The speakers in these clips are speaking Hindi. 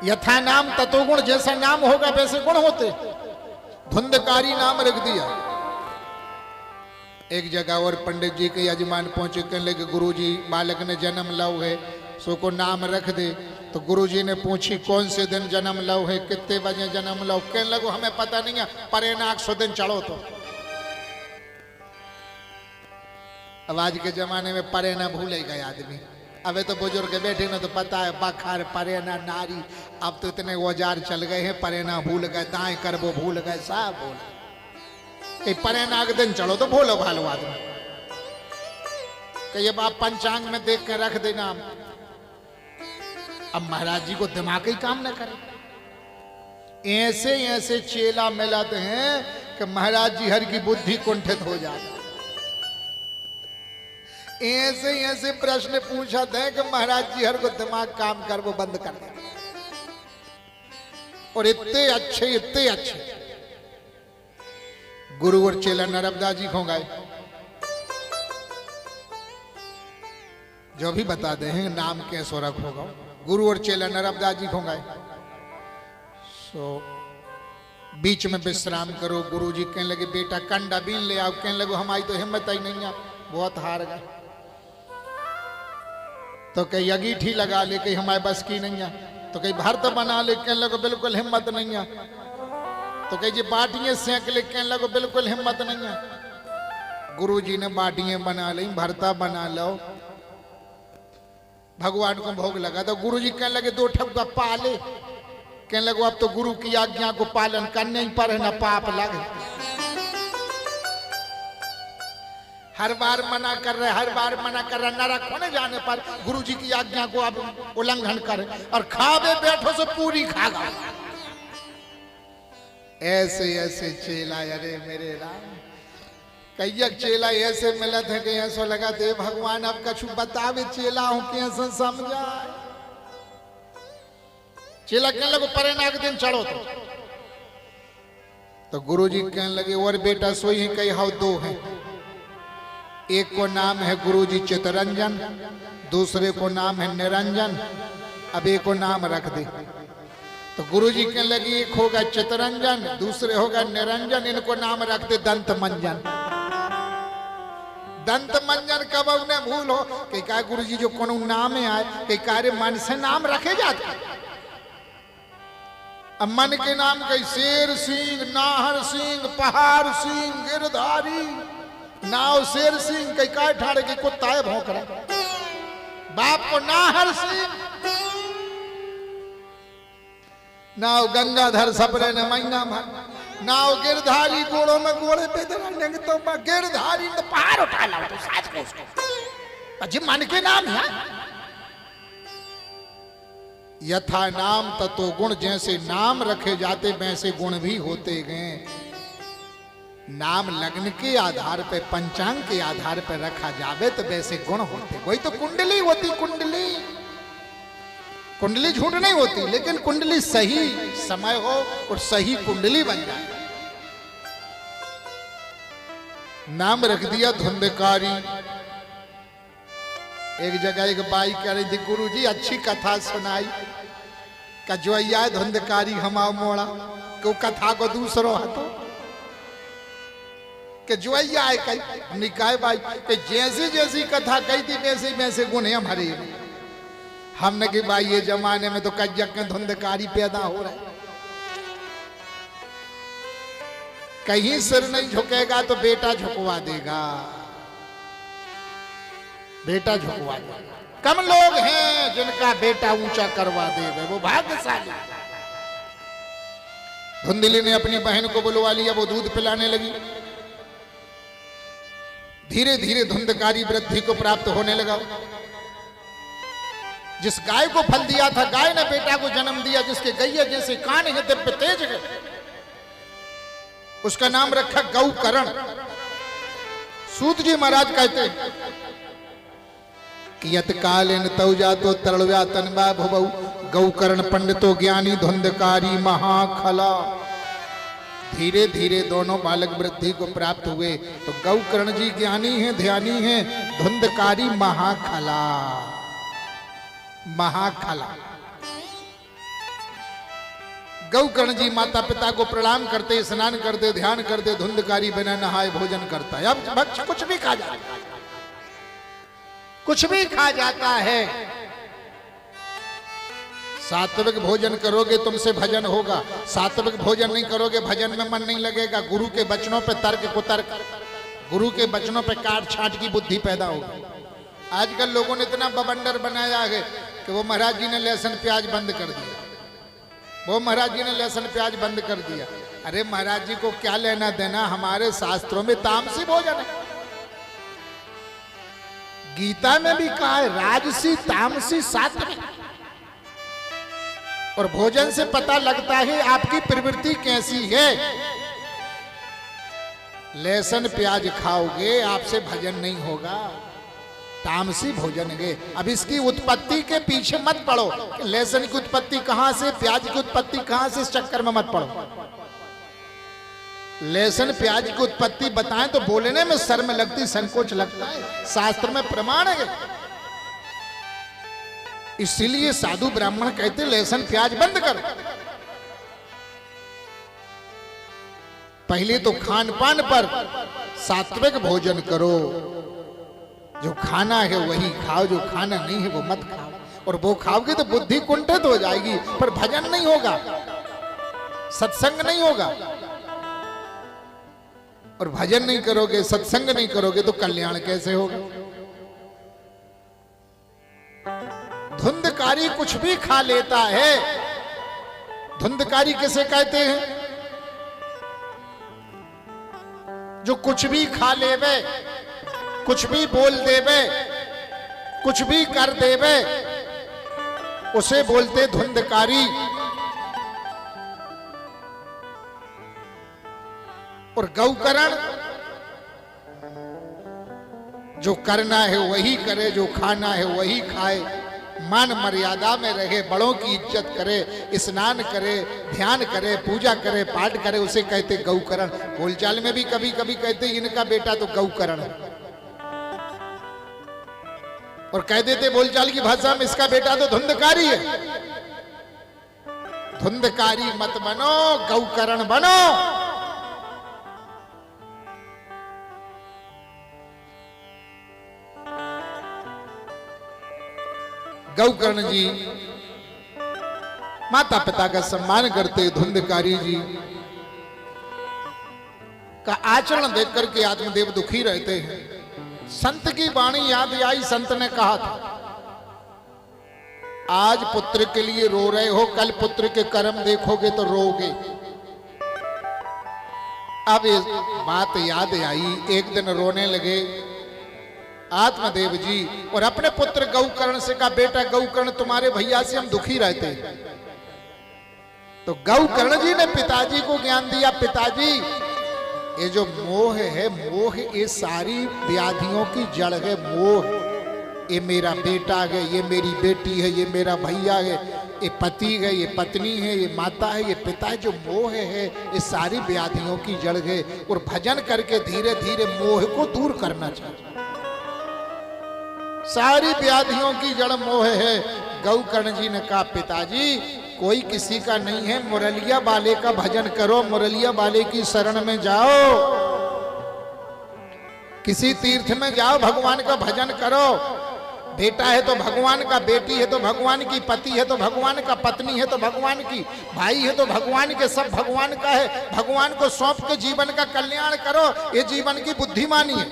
यथा नाम ततो गुण, जैसा नाम होगा वैसे गुण होते। धुंधकारी नाम रख दिया। एक जगह और पंडित जी के यजमान पहुंचे, कहने लगे गुरु जी बालक ने जन्म लाओ है, सो को नाम रख दे। तो गुरु जी ने पूछी कौन से दिन जन्म लाओ है, कितने बजे जन्म लाओ। कहने लगो हमें पता नहीं है, परे नाक 100 दिन चढ़ो। तो अब आज के जमाने में परे ना भूले गए आदमी। अबे तो बुजुर्ग बैठे ना तो पता है बखार परे ना नारी। अब तो इतने औजार चल गए हैं, परे ना भूल गए, दाएं कर वो भूल गए, सब भूल। परे नाग दिन चढ़ो तो भूलो भालो आदमी। कहिए बाप पंचांग में देख के रख देना। अब महाराज जी को दिमाग ही काम न करे। ऐसे ऐसे चेला मिलाते हैं कि महाराज जी हर की बुद्धि कुंठित हो जाती। ऐसे ऐसे प्रश्न पूछा था कि महाराज जी हर को दिमाग काम कर वो बंद कर दे। और इतने अच्छे गुरु और चेला नर्मदा जी खो गए। जो भी बता दे हैं नाम कैसो रखोगा। गुरु और चेला नर्मदा जी खो गए। सो बीच में विश्राम करो। गुरु जी कहने लगे बेटा कंडा बीन ले आओ। कहने लगे हमारी तो हिम्मत ही नहीं है, बहुत हार गए। तो कहीं अंगीठी लगा ले, कहीं हमारे बस की नहीं है। तो कहीं भरत बना ले, कहने लगे बिल्कुल हिम्मत नहीं है। तो कहीं जी बाटियां सेंक ले, कहने लगे बिल्कुल हिम्मत नहीं है। गुरु जी ने बाटियां बना ली, भरता बना लो, भगवान को भोग लगा। तो गुरु जी कहने लगे 2 ठप्पा पाले। कहने लगे अब तो गुरु की आज्ञा को पालन करने ही पर है, ना पाप लगे। हर बार मना कर रहे, नरक होने जाने पर गुरु जी की आज्ञा को आप उल्लंघन करें और खावे बैठो से पूरी खागा। ऐसे ऐसे चेला, अरे मेरे राम, कई चेला ऐसे मिलत है कि ऐसा लगा दे भगवान अब कछु बतावे चेला हूं कैसे समझा। चेला कहने लगे परे नाग दिन चढ़ो। तो गुरु जी कहने लगे और बेटा सोई है, कही हाउ 2 है। एक को नाम है गुरु जी चितरंजन, दूसरे को नाम है निरंजन। अब एक को नाम रख दे। तो गुरु जी कहने लगे एक होगा चितरंजन, दूसरे होगा निरंजन, इनको नाम रख दे दंत मंजन। दंत मंजन कब उन्हें भूल हो कि क्या गुरु जी जो कोनो नाम है आए कि कार्य मन से नाम रखे जाते। अब मन के नाम कई शेर सिंह, नाहर सिंह, पहाड़ सिंह, गिरधारी, नाव शेर सिंह, कई काय ठाड़े की कुत्ता है भौंक रहा। बाप को नाहर सिंह, नाव गंगाधर सपरे ने महीना भर, नाव गिरधारी गोड़ों में गोड़े पे तो गिरधारी तो पहाड़ उठा लाओ तो साथ को उसको जी मन के नाम है। यथा नाम ततो गुण, जैसे नाम रखे जाते वैसे गुण भी होते गए। नाम लग्न के आधार पे, पंचांग के आधार पे रखा जावे तो वैसे गुण होते। वही तो कुंडली होती। कुंडली झूठ नहीं होती, लेकिन कुंडली सही समय हो और सही कुंडली बन जाए। नाम रख दिया धुंधकारी। एक जगह एक बाई कह रही थी गुरु जी अच्छी कथा सुनाई। कजवैया धुंधकारी हमाओ मोड़ा को कथा को दूसरो हाथों के जुआइया है कही। हमने कहा भाई कि जैसी जैसी कथा कही थी वैसे वैसे गुण है हमारे। हमने कि भाई ये जमाने में तो कज्जक में धुंधकारी पैदा हो रहा है। कहीं सिर नहीं झुकेगा तो बेटा झुकवा देगा, बेटा झुकवा देगा। कम लोग हैं जिनका बेटा ऊंचा करवा देगा, वो भाग्यशाली। धुंधली ने अपनी बहन को बुलवा लिया, वो दूध पिलाने लगी। धीरे धीरे धुंधकारी वृद्धि को प्राप्त होने लगा। जिस गाय को फल दिया था, गाय ने बेटा को जन्म दिया जिसके गैया जैसे कान है, दिव्य तेज है। उसका नाम रखा गौकरण। सूत जी महाराज कहते हैं कि यत कालीन तौ जातो तरलव्या तनवा भुवौ गौकर्ण पंडितो ज्ञानी धुंधकारी महाखला। धीरे धीरे दोनों बालक वृद्धि को प्राप्त हुए तो गौकर्ण जी ज्ञानी हैं, ध्यानी हैं, धुंधकारी महाखला। महाखला गौकर्ण जी माता पिता को प्रणाम करते, स्नान करते, ध्यान करते, धुंधकारी बिना नहाए भोजन करता है। अब भक्त कुछ भी खा जाता है, कुछ भी खा जाता है। सात्विक भोजन करोगे तुमसे भजन होगा, सात्विक भोजन नहीं करोगे भजन में मन नहीं लगेगा। गुरु के वचनों पे तर्क कुतर्क, गुरु के वचनों पे काट छाट की बुद्धि पैदा होगी। आजकल लोगों ने इतना बवंडर बनाया है कि वो महाराज जी ने लहसुन प्याज बंद कर दिया, वो महाराज जी ने लहसुन प्याज बंद कर दिया। अरे महाराज जी को क्या लेना देना, हमारे शास्त्रों में तामसी भोजन है। गीता में भी कहा है राजसी तामसी सात्विक। और भोजन से पता लगता है आपकी प्रवृत्ति कैसी है। लहसुन प्याज खाओगे आपसे भजन नहीं होगा, तामसी भोजन है। अब इसकी उत्पत्ति के पीछे मत पड़ो, लहसुन की उत्पत्ति कहां से, प्याज की उत्पत्ति कहां से, इस चक्कर में मत पड़ो। लहसुन प्याज की उत्पत्ति बताएं तो बोलने में शर्म लगती, संकोच लगता है। शास्त्र में प्रमाण है, इसीलिए साधु ब्राह्मण कहते लहसुन प्याज बंद कर। पहले तो खान पान पर सात्विक भोजन करो, जो खाना है वही खाओ, जो खाना नहीं है वो मत खाओ। और वो खाओगे तो बुद्धि कुंठित हो जाएगी, पर भजन नहीं होगा, सत्संग नहीं होगा। और भजन नहीं करोगे, सत्संग नहीं करोगे तो कल्याण कैसे होगा। धुंधकारी कुछ भी खा लेता है। धुंधकारी किसे कहते हैं? जो कुछ भी खा लेवे, कुछ भी बोल देवे, कुछ भी कर देवे, उसे बोलते धुंधकारी। और गौकरण जो करना है वही करे, जो खाना है वही खाए, मान मर्यादा में रहे, बड़ों की इज्जत करे, स्नान करे, ध्यान करे, पूजा करे, पाठ करे, उसे कहते गौकरण। बोलचाल में भी कभी कभी कहते इनका बेटा तो गौकरण है, और कह देते बोलचाल की भाषा में इसका बेटा तो धुंधकारी है। धुंधकारी मत बनो, गौकरण बनो। गौकर्ण जी माता पिता का सम्मान करते, धुंधकारी जी का आचरण देख करके आत्मदेव दुखी रहते हैं। संत की वाणी याद आई, संत ने कहा था आज पुत्र के लिए रो रहे हो, कल पुत्र के कर्म देखोगे तो रोगे। अब ये बात याद आई, एक दिन रोने लगे आत्मदेव जी और अपने पुत्र गौकर्ण से कहा बेटा गौकर्ण तुम्हारे भैया से हम दुखी रहते हैं। तो गौकर्ण जी ने पिताजी को ज्ञान दिया, पिताजी ये जो मोह है, मोह ये सारी व्याधियों की जड़ है। मोह, ये मेरा बेटा है, ये मेरी बेटी है, ये मेरा भैया है, ये पति है, ये पत्नी है, ये माता है, ये पिता है। जो मोह है ये सारी व्याधियों की जड़ है। और भजन करके धीरे धीरे मोह को दूर करना चाहिए। सारी व्याधियों की जड़ मोह है। गौकर्ण जी ने कहा पिताजी कोई किसी का नहीं है, मुरलिया वाले का भजन करो, मुरलिया वाले की शरण में जाओ, किसी तीर्थ में जाओ, भगवान का भजन करो। बेटा है तो भगवान का, बेटी है तो भगवान की, पति है तो भगवान का, पत्नी है तो भगवान की, भाई है तो भगवान के, सब भगवान का है। भगवान को सौंप के जीवन का कल्याण करो, ये जीवन की बुद्धिमानी है।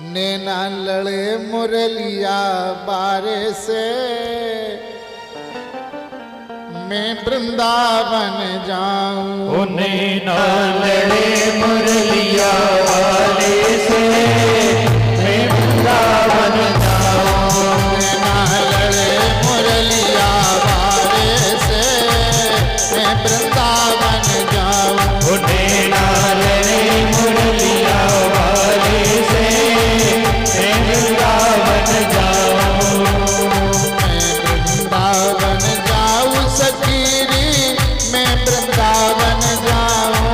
नैना लड़े मुरलिया बारे से, मैं वृंदावन जाऊं। नैना लड़े मुरलिया बारे से, मैं वृंदावन जाऊं। नैना लड़े मुरलिया बारे से, मैं वृंदावन जाऊं। नैना लड़े मुरलिया बारे से, वृंदावन जाऊं। मैं वृंदावन जाऊं सखीरी, मैं वृंदावन जाऊं।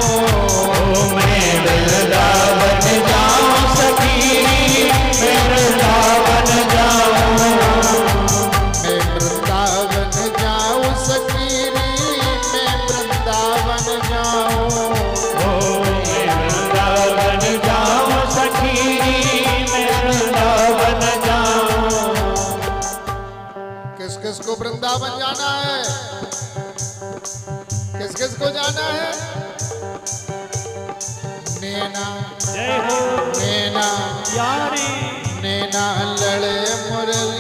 मैं वृंदावन जाऊं सखीरी, मैं वृंदावन किसको वृंदावन जाना है? किस किस को जाना है? नैना जय हो नैना यारी नैना लड़े मुरली